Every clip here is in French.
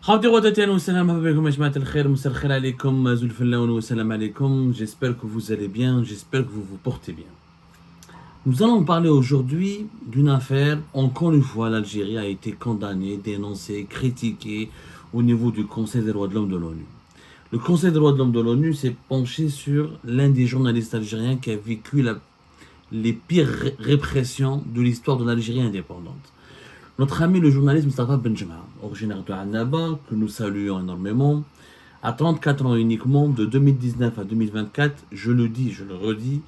خاوتي غداتي اهلا وسهلا مرحبا بكم يا جماعة الخير مساء الخير عليكم زول الفلاون والسلام عليكم. J'espère que vous allez bien, j'espère que vous vous portez bien. Nous allons parler aujourd'hui d'une affaire. Encore une fois, l'Algérie a été condamnée, dénoncée, critiquée au niveau du Conseil des droits de l'homme de l'ONU. Le Conseil des droits de l'homme de l'ONU s'est penché sur l'un des journalistes algériens qui a vécu les pires répressions de l'histoire de l'Algérie indépendante. Notre ami le journaliste Mustafa Benjma, originaire de Annaba, que nous saluons énormément, à 34 ans uniquement, de 2019 à 2024, je le dis, je le redis,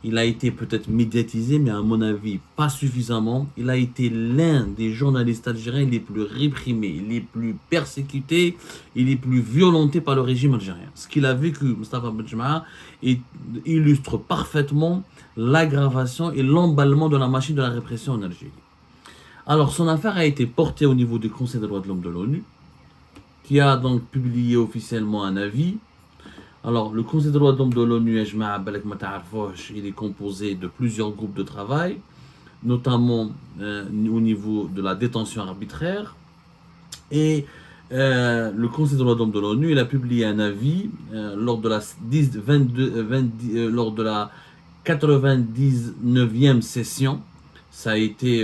il a été peut-être médiatisé, mais à mon avis, pas suffisamment. Il a été l'un des journalistes algériens les plus réprimés, les plus persécutés et les plus violentés par le régime algérien. Ce qu'il a vécu, Mustafa Benjma, illustre parfaitement l'aggravation et l'emballement de la machine de la répression en Algérie. Alors, son affaire a été portée au niveau du Conseil des droits de l'homme de l'ONU, qui a donc publié officiellement un avis. Alors, le Conseil des droits de l'homme de l'ONU, il est composé de plusieurs groupes de travail, notamment au niveau de la détention arbitraire. Et le Conseil des droits de l'homme de l'ONU, il a publié un avis lors de la 99e session. Ça a été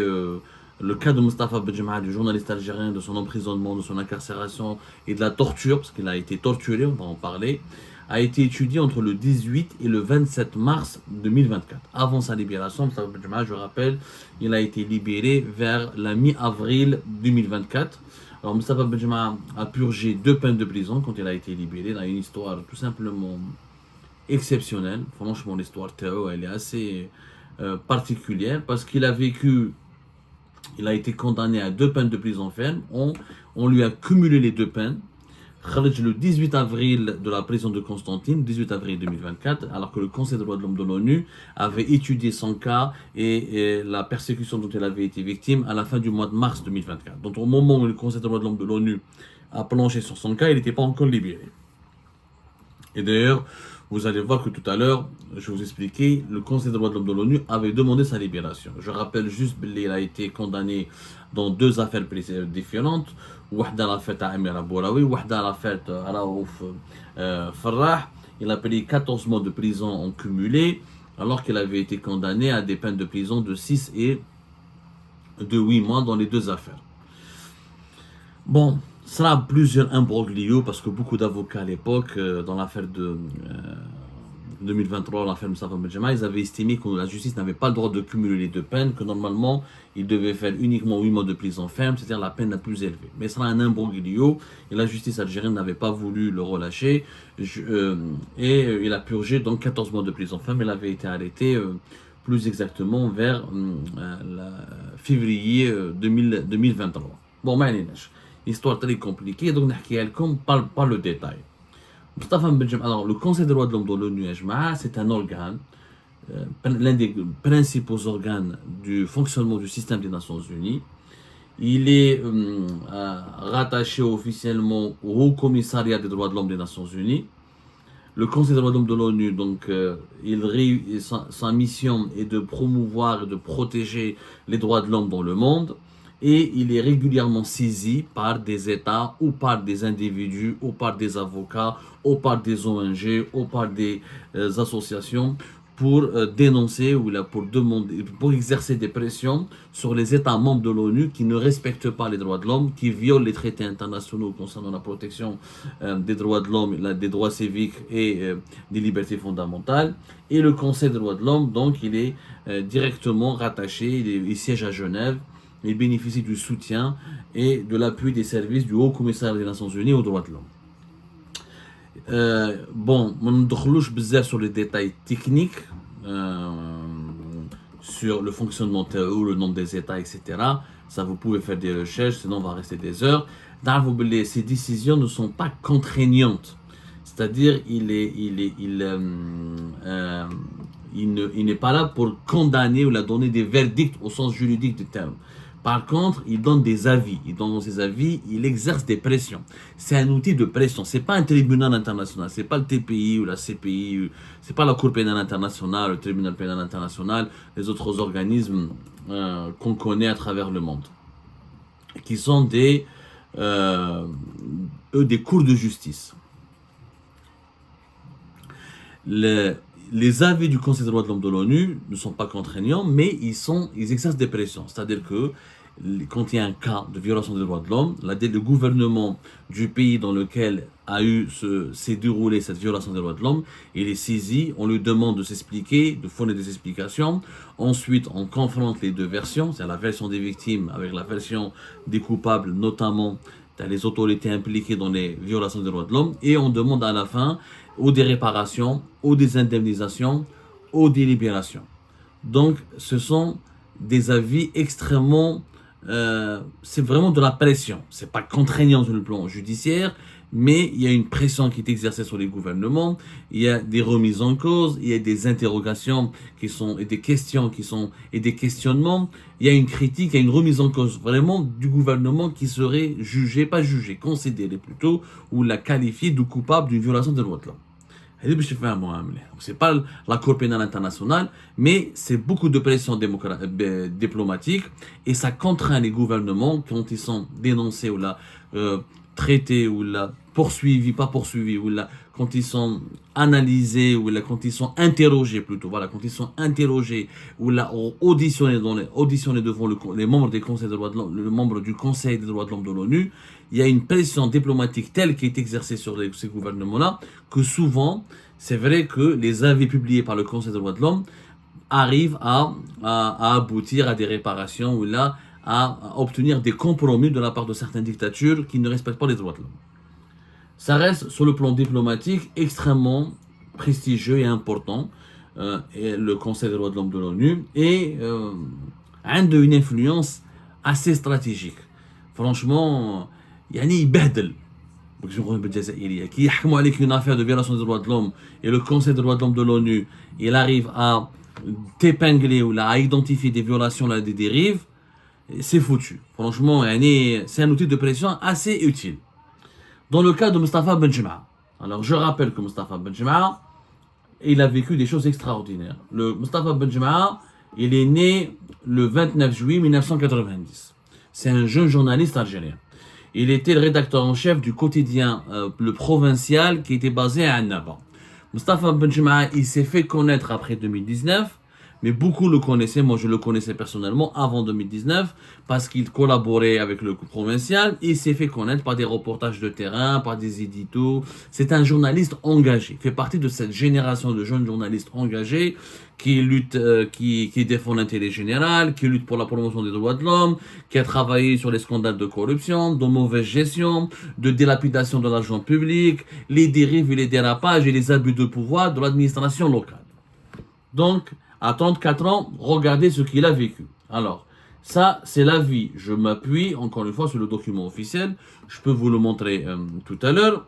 le cas de Mustafa Benjma, du journaliste algérien, de son emprisonnement, de son incarcération et de la torture, parce qu'il a été torturé, on va en parler, a été étudié entre le 18 et le 27 mars 2024. Avant sa libération, Mustafa Benjma, je rappelle, il a été libéré vers la mi-avril 2024. Alors Mustafa Benjma a purgé 2 peines de prison quand il a été libéré. Il a une histoire tout simplement exceptionnelle. Franchement, l'histoire Théo, elle est assez particulière parce qu'il a vécu. Il a été condamné à 2 peines de prison ferme. On lui a cumulé les 2 peines. Le 18 avril de la prison de Constantine, 18 avril 2024, alors que le Conseil des droits de l'homme de l'ONU avait étudié son cas et la persécution dont il avait été victime à la fin du mois de mars 2024. Donc au moment où le Conseil des droits de l'homme de l'ONU a planché sur son cas, il n'était pas encore libéré. Et d'ailleurs, vous allez voir que tout à l'heure, je vais vous expliquer, le Conseil des droits de l'homme de l'ONU avait demandé sa libération. Je rappelle juste qu'il a été condamné dans 2 affaires différentes. Wahda l'affaire Amir Abouraoui, Wahda l'affaire Raouf Farrah. Il a payé 14 mois de prison en cumulé, alors qu'il avait été condamné à des peines de prison de 6 et de 8 mois dans les 2 affaires. Bon, ça a plusieurs imbroglios parce que beaucoup d'avocats à l'époque, dans l'affaire de 2023, l'affaire Mustafa Benjma, ils avaient estimé que la justice n'avait pas le droit de cumuler les 2 peines, que normalement, il devait faire uniquement 8 mois de prison ferme, c'est-à-dire la peine la plus élevée. Mais ça a un imbroglio et la justice algérienne n'avait pas voulu le relâcher et il a purgé donc 14 mois de prison ferme. Il avait été arrêté plus exactement vers février 2023. Bon, histoire très compliquée, donc on par le détail. Mustafa Benjma, alors le Conseil des droits de l'homme de l'ONU, c'est un organe, l'un des principaux organes du fonctionnement du système des Nations Unies. Il est rattaché officiellement au Haut Commissariat des droits de l'homme des Nations Unies. Le Conseil des droits de l'homme de l'ONU, donc, sa mission est de promouvoir et de protéger les droits de l'homme dans le monde. Et il est régulièrement saisi par des États ou par des individus ou par des avocats ou par des ONG ou par des associations pour dénoncer ou pour demander, pour exercer des pressions sur les États membres de l'ONU qui ne respectent pas les droits de l'homme, qui violent les traités internationaux concernant la protection des droits de l'homme, des droits civiques et des libertés fondamentales. Et le Conseil des droits de l'homme, donc, il est directement rattaché, il siège à Genève. Il bénéficie du soutien et de l'appui des services du Haut Commissariat des Nations Unies aux droits de l'homme. Bon, on ne rentre sur les détails techniques, sur le fonctionnement ou le nombre des États, etc. Ça, vous pouvez faire des recherches, sinon on va rester des heures. Ces décisions ne sont pas contraignantes. C'est-à-dire, il n'est pas là pour condamner ou la donner des verdicts au sens juridique du terme. Par contre, il donne des avis. Dans ses avis, il exerce des pressions. C'est un outil de pression. C'est pas un tribunal international. C'est pas le TPI ou la CPI. C'est pas la Cour pénale internationale, le tribunal pénal international, les autres organismes qu'on connaît à travers le monde, qui sont des cours de justice. Les avis du Conseil des droits de l'homme de l'ONU ne sont pas contraignants, mais ils exercent des pressions. C'est-à-dire que quand il y a un cas de violation des droits de l'homme, le gouvernement du pays dans lequel s'est déroulée cette violation des droits de l'homme, il est saisi, on lui demande de s'expliquer, de fournir des explications. Ensuite, on confronte les deux versions, c'est la version des victimes avec la version des coupables, notamment les autorités impliquées dans les violations des droits de l'homme, et on demande à la fin ou des réparations, ou des indemnisations, ou des libérations. Donc, ce sont des avis extrêmement... c'est vraiment de la pression. C'est pas contraignant sur le plan judiciaire, mais il y a une pression qui est exercée sur les gouvernements, il y a des remises en cause, il y a des interrogations qui sont, et des questions qui sont, et des questionnements, il y a une critique, il y a une remise en cause vraiment du gouvernement qui serait jugé, pas jugé, considéré plutôt, ou la qualifié de coupable d'une violation des droits de l'homme. C'est pas la Cour pénale internationale, mais c'est beaucoup de pression diplomatique et ça contraint les gouvernements quand ils sont dénoncés ou là traités ou là poursuivis, pas poursuivis, ou là quand ils sont analysés ou là quand ils sont interrogés plutôt, voilà, quand ils sont interrogés ou là auditionnés devant les membres des conseils des droits de l'homme, le membre du Conseil des droits de l'homme de l'ONU, il y a une pression diplomatique telle qui est exercée sur ces gouvernements-là que souvent, c'est vrai que les avis publiés par le Conseil des droits de l'homme arrivent à aboutir à des réparations ou là à obtenir des compromis de la part de certaines dictatures qui ne respectent pas les droits de l'homme. Ça reste sur le plan diplomatique extrêmement prestigieux et important, et le Conseil des droits de l'homme de l'ONU, et a une influence assez stratégique. Franchement, يعني يبهدل qui يحكموا عليك une affaire de violation des droits de l'homme et le Conseil des droits de l'homme de l'ONU il arrive à t'épingler ou là, à identifier des violations, là, des dérives, c'est foutu. Franchement, c'est un outil de pression assez utile. Dans le cas de Mustafa Benjema, alors je rappelle que Mustafa Benjema, il a vécu des choses extraordinaires. Le Mustafa Benjema, il est né le 29 juillet 1990. C'est un jeune journaliste algérien. Il était le rédacteur en chef du quotidien Le Provincial qui était basé à Annaba. Mustafa Benjema, il s'est fait connaître après 2019, mais beaucoup le connaissaient, moi je le connaissais personnellement avant 2019, parce qu'il collaborait avec le Provincial, il s'est fait connaître par des reportages de terrain, par des éditos. C'est un journaliste engagé, il fait partie de cette génération de jeunes journalistes engagés qui luttent, qui défendent l'intérêt général, qui luttent pour la promotion des droits de l'homme, qui a travaillé sur les scandales de corruption, de mauvaise gestion, de dilapidation de l'argent public, les dérives et les dérapages et les abus de pouvoir de l'administration locale. Donc, à 34 ans, regardez ce qu'il a vécu. Alors, ça, c'est la vie. Je m'appuie, encore une fois, sur le document officiel. Je peux vous le montrer tout à l'heure.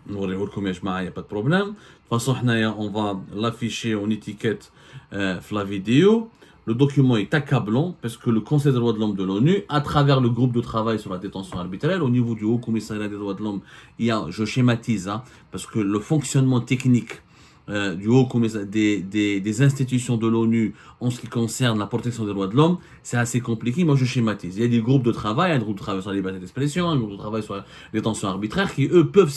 Il n'y a pas de problème. De toute façon, on va l'afficher en étiquette la vidéo. Le document est accablant parce que le Conseil des droits de l'homme de l'ONU, à travers le groupe de travail sur la détention arbitraire, au niveau du Haut Commissariat des droits de l'homme, je schématise, parce que le fonctionnement technique du Haut Commissariat des institutions de l'ONU en ce qui concerne la protection des droits de l'homme, c'est assez compliqué. Moi, je schématise. Il y a des groupes de travail, un groupe de travail sur la liberté d'expression, un groupe de travail sur la détention arbitraire, qui, eux, peuvent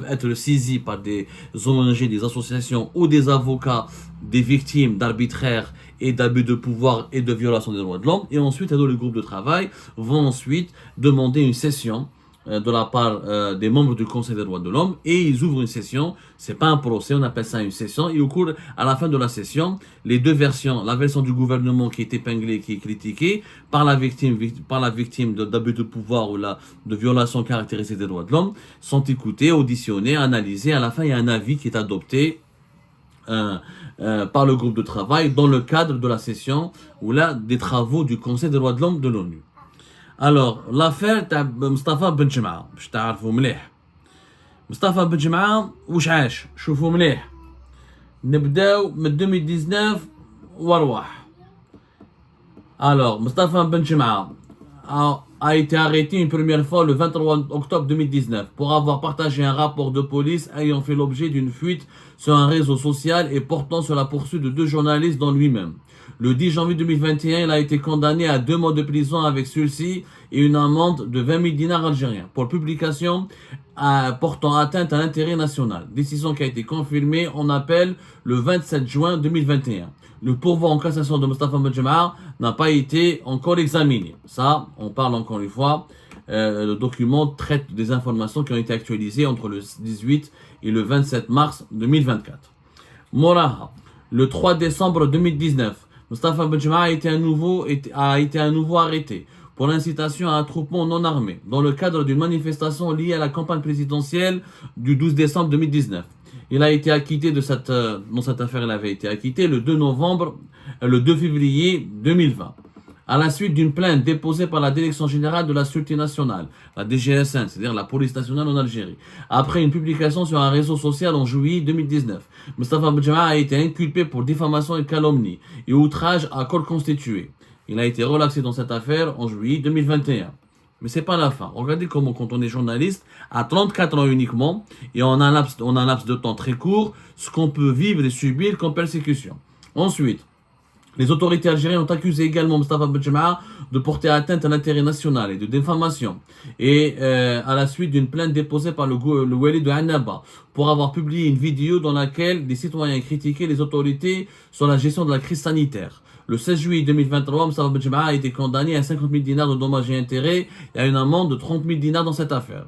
être saisis par des ONG, des associations ou des avocats des victimes d'arbitraire et d'abus de pouvoir et de violation des droits de l'homme. Et ensuite, les groupes de travail vont ensuite demander une session de la part des membres du Conseil des droits de l'homme, et ils ouvrent une session. C'est pas un procès, on appelle ça une session, et au cours, à la fin de la session, les deux versions, la version du gouvernement qui est épinglée, qui est critiquée par la victime d'abus de pouvoir ou de violation caractérisée des droits de l'homme, sont écoutées, auditionnées, analysées. À la fin, il y a un avis qui est adopté par le groupe de travail dans le cadre de la session ou des travaux du Conseil des droits de l'homme de l'ONU. Alors, l'affaire تاع مصطفى بن جمعة باش تعرفوا مليح. مصطفى بن جمعة واش عاش؟ شوفوا مليح. نبداو من 2019 وارواح. Alors, Mustafa Benjema a été arrêté une première fois le 23 octobre 2019 pour avoir partagé un rapport de police ayant fait l'objet d'une fuite sur un réseau social et portant sur la poursuite de deux journalistes dans lui-même. Le 10 janvier 2021, il a été condamné à 2 mois de prison avec sursis et une amende de 20 000 dinars algériens pour publication portant atteinte à l'intérêt national. Décision qui a été confirmée en appel le 27 juin 2021. Le pourvoi en cassation de Mostafa Benjemah n'a pas été encore examiné. Ça, on parle encore une fois. Le document traite des informations qui ont été actualisées entre le 18 et le 27 mars 2024. Moraha, le 3 décembre 2019, Mostafa Benjemah a été à nouveau arrêté pour l'incitation à un attroupement non armé dans le cadre d'une manifestation liée à la campagne présidentielle du 12 décembre 2019. Il a été acquitté dans cette affaire, il avait été acquitté le 2 février 2020. À la suite d'une plainte déposée par la Direction générale de la Sûreté nationale, la DGSN, c'est-à-dire la police nationale en Algérie, après une publication sur un réseau social en juillet 2019, Mostafa Benjemah a été inculpé pour diffamation et calomnie et outrage à corps constitué. Il a été relaxé dans cette affaire en juillet 2021. Mais c'est pas la fin. Regardez comment, quand on est journaliste, à 34 ans uniquement, et en un laps de temps très court, ce qu'on peut vivre et subir comme persécution. Ensuite, les autorités algériennes ont accusé également Mostafa Benjemah de porter atteinte à l'intérêt national et de diffamation. Et à la suite d'une plainte déposée par le Wali de Annaba pour avoir publié une vidéo dans laquelle des citoyens critiquaient les autorités sur la gestion de la crise sanitaire. Le 16 juillet 2023, Mostafa Benjemah a été condamné à 50 000 dinars de dommages et intérêts et à une amende de 30 000 dinars dans cette affaire.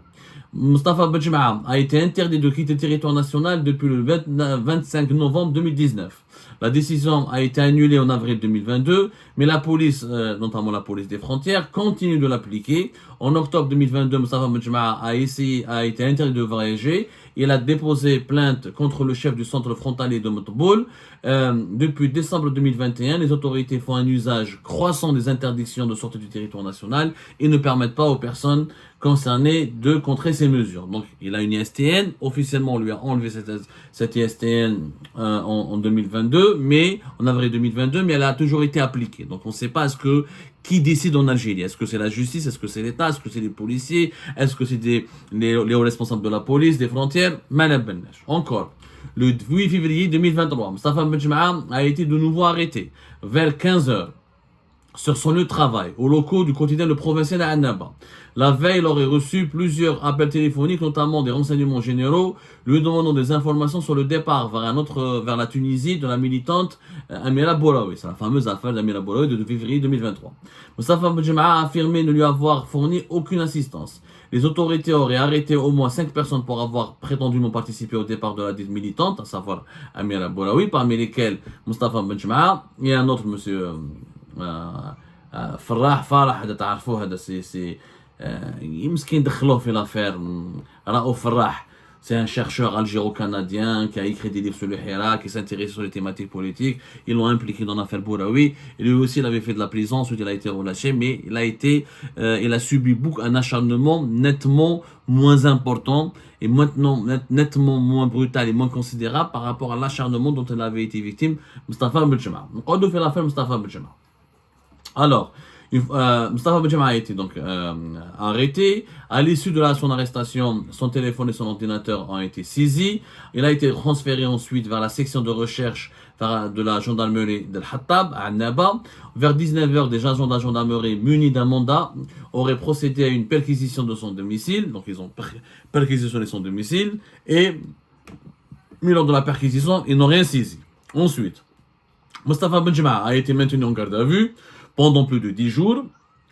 Mostafa Benjemah a été interdit de quitter le territoire national depuis le 25 novembre 2019. La décision a été annulée en avril 2022, mais la police, notamment la police des frontières, continue de l'appliquer. En octobre 2022, Mostafa Benjemah a été interdit de voyager. Il a déposé plainte contre le chef du centre frontalier de Motboul. Depuis décembre 2021, les autorités font un usage croissant des interdictions de sortie du territoire national et ne permettent pas aux personnes concernées de contrer ces mesures. Donc, il a une ISTN. Officiellement, on lui a enlevé cette ISTN en 2022, mais en avril 2022, mais elle a toujours été appliquée. Donc, on ne sait pas qui décide en Algérie. Est-ce que c'est la justice? Est-ce que c'est l'État? Est-ce que c'est les policiers? Est-ce que c'est les hauts responsables de la police, des frontières? Encore. Le 8 février 2023, Mostafa Benjemah a été de nouveau arrêté vers 15 h sur son lieu de travail, aux locaux du quotidien Le Provincial à Annaba. La veille, il aurait reçu plusieurs appels téléphoniques, notamment des renseignements généraux, lui demandant des informations sur le départ vers la Tunisie de la militante Amira Bouraoui. C'est la fameuse affaire d'Amira Bouraoui de février 2023. Mostafa Benjemah a affirmé ne lui avoir fourni aucune assistance. Les autorités auraient arrêté au moins 5 personnes pour avoir prétendument participé au départ de la dite militante, à savoir Amira Bouraoui, parmi lesquels Mostafa Benjemah et un autre monsieur Farah, هذا تعرفوه, هذا c'est يمكن دخلوه في l'affaire Raouf Farah. C'est un chercheur algéro-canadien qui a écrit des livres sur le Hira, qui s'intéresse sur les thématiques politiques. Ils l'ont impliqué dans l'affaire Bouraoui. Et lui aussi, il avait fait de la prison. Ensuite, il a été relâché, mais il a subi un acharnement nettement moins important et maintenant nettement moins brutal et moins considérable par rapport à l'acharnement dont il avait été victime, Mostafa Benjemah. Donc, on a fait l'affaire Mostafa Benjemah. Alors, Mostafa Benjemah a été donc arrêté. À l'issue de son arrestation, son téléphone et son ordinateur ont été saisis. Il a été transféré ensuite vers la section de recherche de la gendarmerie d'El Hattab à Annaba. Vers 19 h, des agents de la gendarmerie munis d'un mandat auraient procédé à une perquisition de son domicile. Donc ils ont perquisitionné son domicile mais lors de la perquisition, ils n'ont rien saisi. Ensuite, Mostafa Benjemah a été maintenu en garde à vue pendant plus de 10 jours,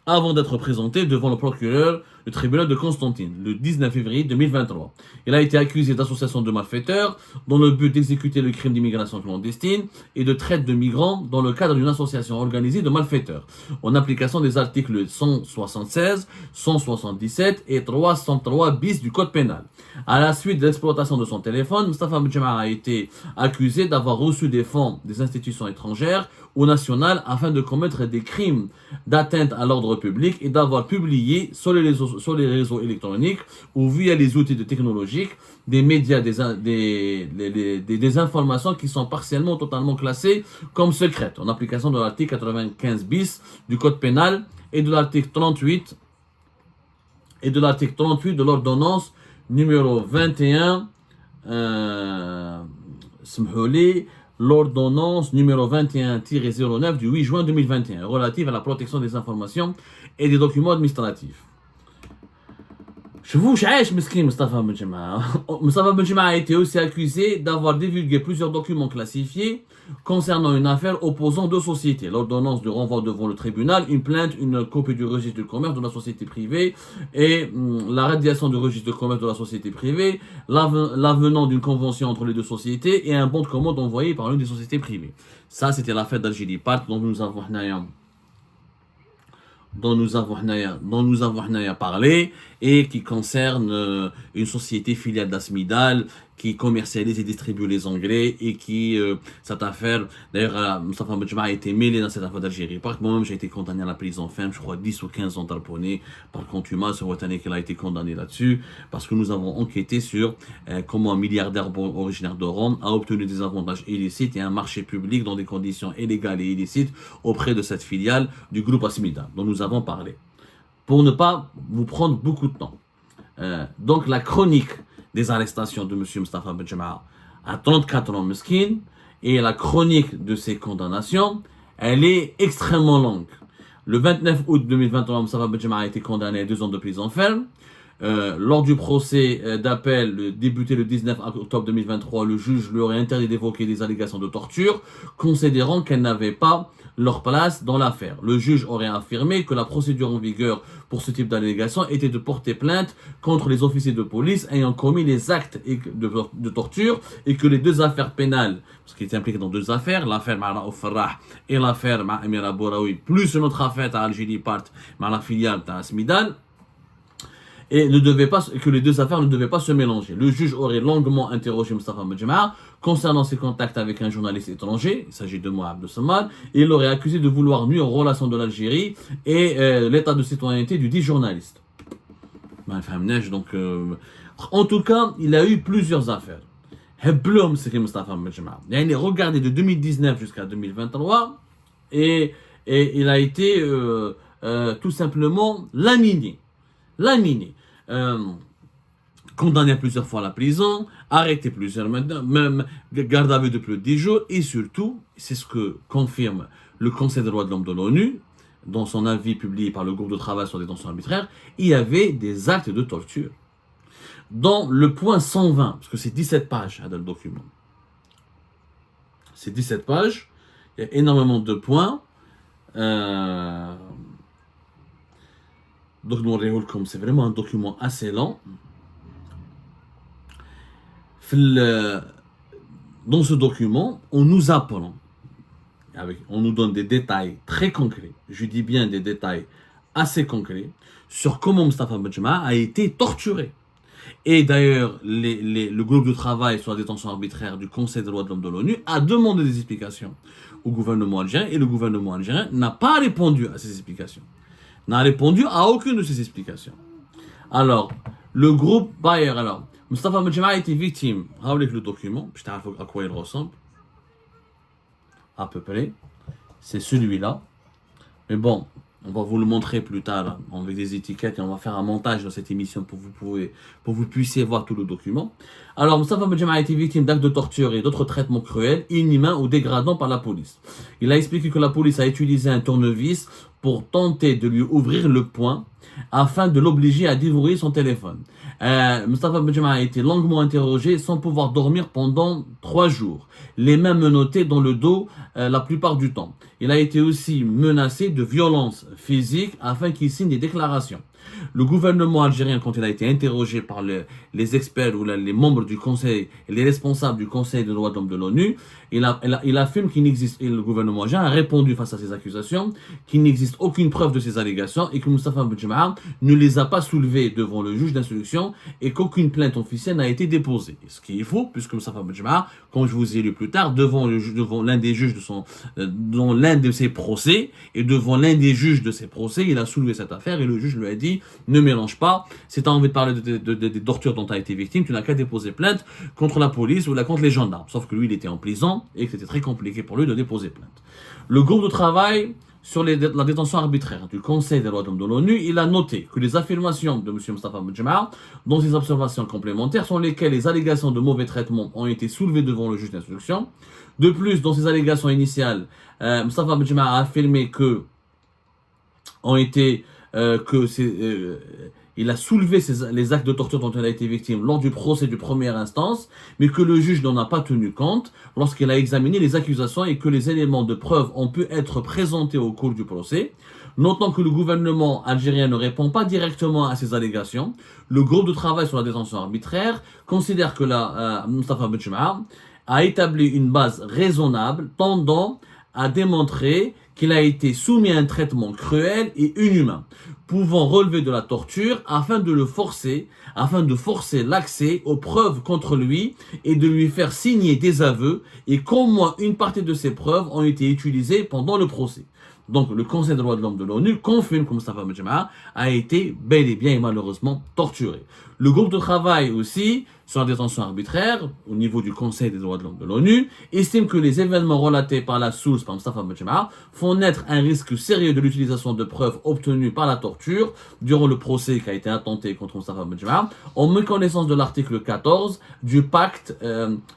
avant d'être présenté devant le procureur du tribunal de Constantine, le 19 février 2023. Il a été accusé d'association de malfaiteurs dans le but d'exécuter le crime d'immigration clandestine et de traite de migrants dans le cadre d'une association organisée de malfaiteurs, en application des articles 176, 177 et 303 bis du Code pénal. À la suite de l'exploitation de son téléphone, Mostafa Benjemah a été accusé d'avoir reçu des fonds des institutions étrangères ou nationales afin de commettre des crimes d'atteinte à l'ordre public et d'avoir publié sur les réseaux électroniques ou via les outils de technologiques des médias des informations qui sont partiellement ou totalement classées comme secrètes en application de l'article 95 bis du Code pénal et de l'article 38 de l'ordonnance numéro 21 سمحوا لي l'ordonnance numéro 21-09 du 8 juin 2021 relative à la protection des informations et des documents administratifs. شوفوا عايش مسكين مصطفى بن جماعة. Mustafa Ben Jemaah a été aussi accusé d'avoir divulgué plusieurs documents classifiés concernant une affaire opposant deux sociétés. L'ordonnance de renvoi devant le tribunal, une plainte, une copie du registre du commerce de la société privée et la radiation du registre de commerce de la société privée, l'avenant d'une convention entre les deux sociétés et un bon de commande envoyé par l'une des sociétés privées. Ça, c'était l'affaire d'Algérie Part dont nous avons parlé et qui concerne une société filiale d'Asmidal qui commercialise et distribue les engrais et qui, cette affaire, d'ailleurs, Mustafa Ben Jemaah a été mêlé dans cette affaire d'Algérie. Moi-même, j'ai été condamné à la prison ferme, je crois 10 ou 15 ans tarponnés par contumace. C'est Watane qui a été condamné là-dessus parce que nous avons enquêté sur comment un milliardaire originaire de Rome a obtenu des avantages illicites et un marché public dans des conditions illégales et illicites auprès de cette filiale du groupe Asmidal dont nous avons parlé. Pour ne pas vous prendre beaucoup de temps. Donc la chronique des arrestations de M. Mustafa Ben Jemaah à 34 ans mesquine et la chronique de ses condamnations, elle est extrêmement longue. Le 29 août 2023, Mustafa Ben Jemaah a été condamné à 2 ans de prison ferme. Lors du procès d'appel débuté le 19 octobre 2023, le juge lui aurait interdit d'évoquer des allégations de torture, considérant qu'elles n'avaient pas leur place dans l'affaire. Le juge aurait affirmé que la procédure en vigueur pour ce type d'allégation était de porter plainte contre les officiers de police ayant commis les actes de torture et que les deux affaires pénales, parce qu'il était impliqué dans 2 affaires, l'affaire Raouf Farrah et l'affaire Amira Bouraoui, plus une autre affaire à Algérie Part, la filiale de Asmidal, et que les 2 affaires ne devaient pas se mélanger. Le juge aurait longuement interrogé Mustafa Ben Jemaah concernant ses contacts avec un journaliste étranger, il s'agit de moi, Abdel Samad, et il l'aurait accusé de vouloir nuire aux relations de l'Algérie et l'état de citoyenneté du dit journaliste. Donc, en tout cas, il a eu plusieurs affaires. Regardez de 2019 jusqu'à 2023 et il a été tout simplement laminé. Condamné plusieurs fois à la prison, arrêté plusieurs, même garde à vue de plus de 10 jours, et surtout, c'est ce que confirme le Conseil des droits de l'homme de l'ONU, dans son avis publié par le groupe de travail sur la détention arbitraire, il y avait des actes de torture. Dans le point 120, parce que c'est 17 pages dans le document, c'est 17 pages, il y a énormément de points, donc comme c'est vraiment un document assez lent. Dans ce document, on nous apprend, on nous donne des détails très concrets, je dis bien des détails assez concrets, sur comment Mustafa Ben Jemaah a été torturé. Et d'ailleurs, le groupe de travail sur la détention arbitraire du Conseil des droits de l'homme de l'ONU a demandé des explications au gouvernement algérien et le gouvernement algérien n'a pas répondu à ces explications. N'a répondu à aucune de ces explications. Alors, le groupe Bayer, Mustafa Ben Jemaah a été victime. Avec le document, je t'ai à quoi il ressemble. À peu près. C'est celui-là. Mais bon, on va vous le montrer plus tard, avec des étiquettes, et on va faire un montage dans cette émission pour que vous puissiez voir tout le document. Alors, Mustafa Ben Jemaah a été victime d'actes de torture et d'autres traitements cruels, inhumains ou dégradants par la police. Il a expliqué que la police a utilisé un tournevis pour tenter de lui ouvrir le poing afin de l'obliger à déverrouiller son téléphone. Mustafa Ben Jemaah a été longuement interrogé sans pouvoir dormir pendant 3 jours. Les mains menottées dans le dos la plupart du temps. Il a été aussi menacé de violences physiques afin qu'il signe des déclarations. Le gouvernement algérien, quand il a été interrogé par les experts ou les membres du conseil, les responsables du Conseil des droits de l'homme de l'ONU, il affirme qu'il n'existe, et le gouvernement algérien a répondu face à ces accusations, qu'il n'existe aucune preuve de ces allégations et que Mustafa Ben Jemaah ne les a pas soulevées devant le juge d'instruction et qu'aucune plainte officielle n'a été déposée. Ce qui est faux, puisque Mustafa Ben Jemaah, comme je vous ai lu plus tard, devant l'un des juges dans l'un de ses procès, et devant l'un des juges de ses procès, il a soulevé cette affaire et le juge lui a dit ne mélange pas, si tu as envie de parler des tortures dont tu as été victime, tu n'as qu'à déposer plainte contre la police ou contre les gendarmes. Sauf que lui, il était en prison et que c'était très compliqué pour lui de déposer plainte. Le groupe de travail sur la détention arbitraire du Conseil des droits de l'homme de l'ONU, il a noté que les affirmations de M. Mustafa Bouadjema dans ses observations complémentaires sont lesquelles les allégations de mauvais traitement ont été soulevées devant le juge d'instruction. De plus, dans ses allégations initiales, Mustafa Bouadjema a affirmé il a soulevé les actes de torture dont il a été victime lors du procès de première instance, mais que le juge n'en a pas tenu compte lorsqu'il a examiné les accusations et que les éléments de preuve ont pu être présentés au cours du procès. Notant que le gouvernement algérien ne répond pas directement à ces allégations, le groupe de travail sur la détention arbitraire considère que Mustafa Bouadjema a établi une base raisonnable tendant à démontrer qu'il a été soumis à un traitement cruel et inhumain, pouvant relever de la torture afin de forcer l'accès aux preuves contre lui et de lui faire signer des aveux, et qu'au moins une partie de ces preuves ont été utilisées pendant le procès. Donc le Conseil des droits de l'homme de l'ONU confirme que Mustafa Bouadjema a été bel et bien et malheureusement torturé. Le groupe de travail aussi sur la détention arbitraire au niveau du Conseil des droits de l'homme de l'ONU estime que les événements relatés par la source par Mustafa Bouadjema font naître un risque sérieux de l'utilisation de preuves obtenues par la torture durant le procès qui a été intenté contre Mustafa Bouadjema, en méconnaissance de l'article 14 du pacte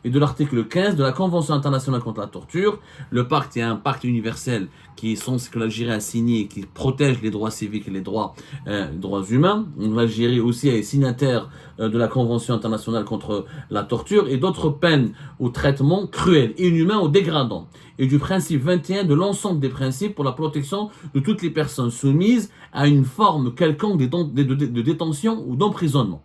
et de l'article 15 de la Convention internationale contre la torture. Le pacte est un pacte universel que l'Algérie a signé et qui protège les droits civiques et les droits humains. L'Algérie aussi est signataire de la Convention internationale contre la torture et d'autres peines ou traitements cruels, inhumains ou dégradants, et du principe 21 de l'ensemble des principes pour la protection de toutes les personnes soumises à une forme quelconque de détention ou d'emprisonnement.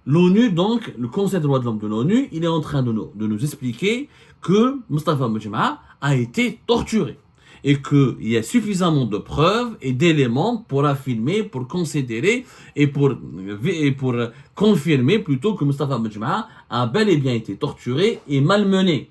L'ONU, donc, le Conseil des droits de l'homme de l'ONU, il est en train de nous expliquer que Mustafa Bouadjema a été torturé et qu'il y a suffisamment de preuves et d'éléments pour affirmer, pour considérer et pour confirmer plutôt que Mustafa Bouadjema a bel et bien été torturé et malmené.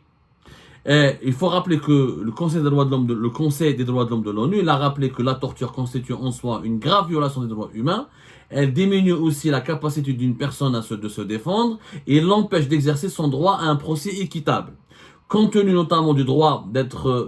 Il faut rappeler que le Conseil des droits de l'homme de l'ONU, il a rappelé que la torture constitue en soi une grave violation des droits humains. Elle diminue aussi la capacité d'une personne de se défendre et l'empêche d'exercer son droit à un procès équitable. Compte tenu notamment du droit d'être